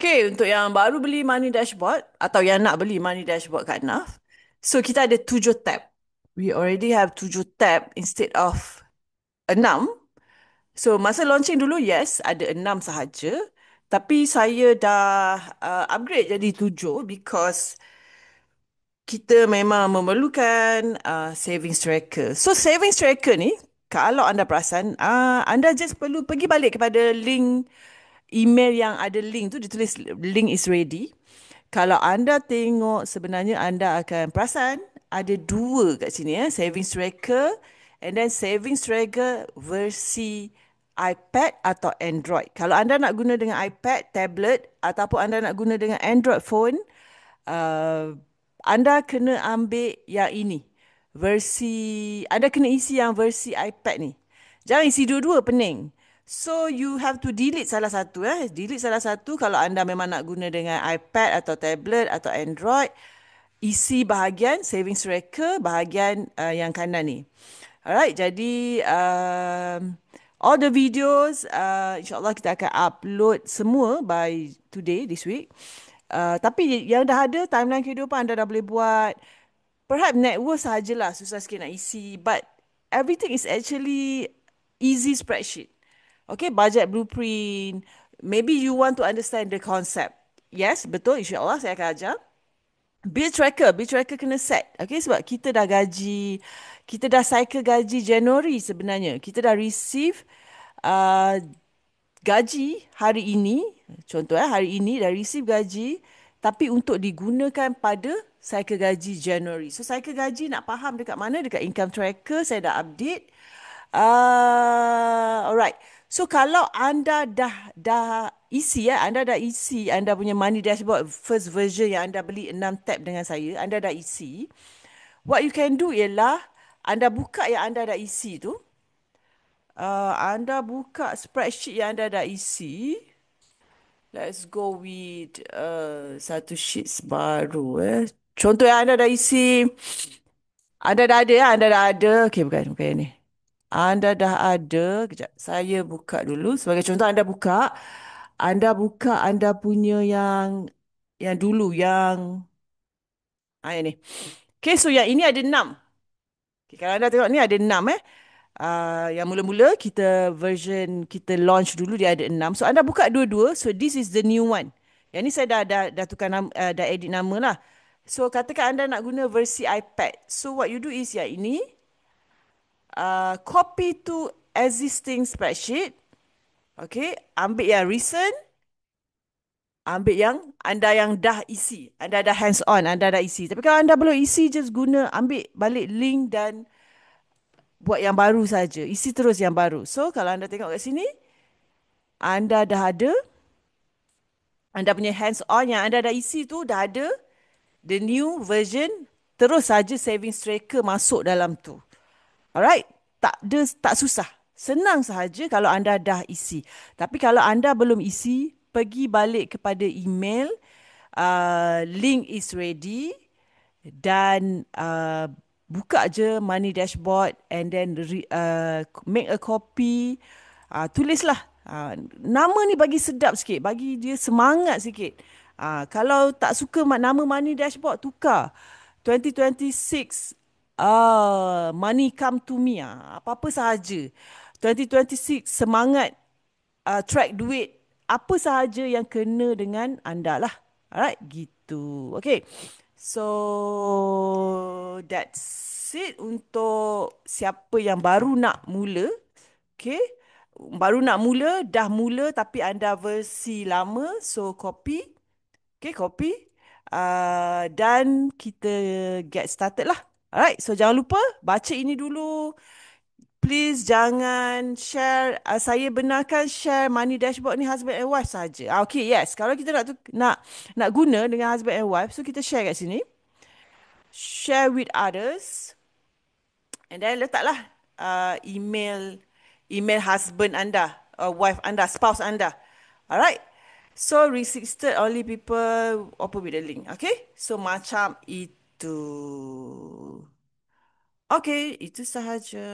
Okay, untuk yang baru beli Money Dashboard atau yang nak beli Money Dashboard kat NAF, so kita ada 7 tab. We already have 7 tab instead of 6. So masa launching dulu, yes, ada 6 sahaja. Tapi saya dah upgrade jadi 7 because kita memang memerlukan savings tracker. So savings tracker ni, kalau anda perasan, anda just perlu pergi balik kepada link email yang ada link tu, ditulis link is ready. Kalau anda tengok, sebenarnya anda akan perasan ada dua kat sini, savings tracker and then savings tracker versi iPad atau Android. Kalau anda nak guna dengan iPad, tablet ataupun anda nak guna dengan Android phone, uh, anda kena ambil yang ini. Anda kena isi yang versi iPad ni. Jangan isi dua-dua, pening. So you have to delete salah satu. Delete salah satu kalau anda memang nak guna dengan iPad atau tablet atau Android. Isi bahagian savings tracker, bahagian yang kanan ni. Alright, jadi all the videos, insyaAllah kita akan upload semua by today, this week. Tapi yang dah ada, timeline kehidupan anda dah boleh buat. Perhaps network sahajalah susah sikit nak isi. But everything is actually easy spreadsheet. Okay, budget blueprint. Maybe you want to understand the concept. Yes, betul. InsyaAllah saya akan ajar. Bill tracker kena set. Okay, sebab kita dah gaji, kita dah cycle gaji Januari sebenarnya. Kita dah receive uh, gaji hari ini, contoh hari ini dah receive gaji, tapi untuk digunakan pada cycle gaji Januari. So cycle gaji nak faham dekat mana? Dekat income tracker saya dah update. Alright. So kalau anda dah isi anda dah isi anda punya money dashboard first version yang anda beli 6 tab dengan saya, anda dah isi. What you can do ialah anda buka yang anda dah isi tu. Anda buka spreadsheet yang anda dah isi. Let's go with satu sheets baru Contoh yang anda dah isi. Anda dah ada anda dah ada. Okey, bukan yang ni. Anda dah ada. Kejap, saya buka dulu. Sebagai contoh anda buka anda punya yang dulu yang ni. Okey, so yang ini ada 6. Okay, kalau anda tengok ni ada 6 yang mula-mula kita version kita launch dulu dia ada 6. So anda buka dua-dua. So this is the new one. Yang ni saya dah tukar nama, dah edit nama lah. So katakan anda nak guna versi iPad. So what you do is yang ini copy to existing spreadsheet. Okay, ambil yang recent, ambil yang anda yang dah isi. Anda dah hands on, anda dah isi. Tapi kalau anda belum isi, just guna ambil balik link dan buat yang baru saja. Isi terus yang baru. So kalau anda tengok kat sini, anda dah ada, anda punya hands on yang anda dah isi tu dah ada, the new version, terus saja savings tracker masuk dalam tu. Alright, tak susah. Senang sahaja kalau anda dah isi. Tapi kalau anda belum isi, pergi balik kepada email, link is ready dan buka je money dashboard and then make a copy. Tulislah. Nama ni bagi sedap sikit, bagi dia semangat sikit. Kalau tak suka nama money dashboard, tukar 2026 money come to me, apa-apa sahaja. 2026 semangat, track duit, apa sahaja yang kena dengan anda lah. Alright, gitu. Okay. So that's it untuk siapa yang baru nak mula. Okay. Baru nak mula, dah mula tapi anda versi lama. So copy. Okay, copy. Dan kita get started lah. Alright, so jangan lupa baca ini dulu. Please jangan share. Saya benarkan share money dashboard ni husband and wife saja. Okay, yes. Kalau kita nak guna dengan husband and wife, so kita share kat sini. Share with others. And then letaklah email husband anda, wife anda, spouse anda. Alright. So registered only people open with the link. Okay. So macam itu. Okay, itu sahaja.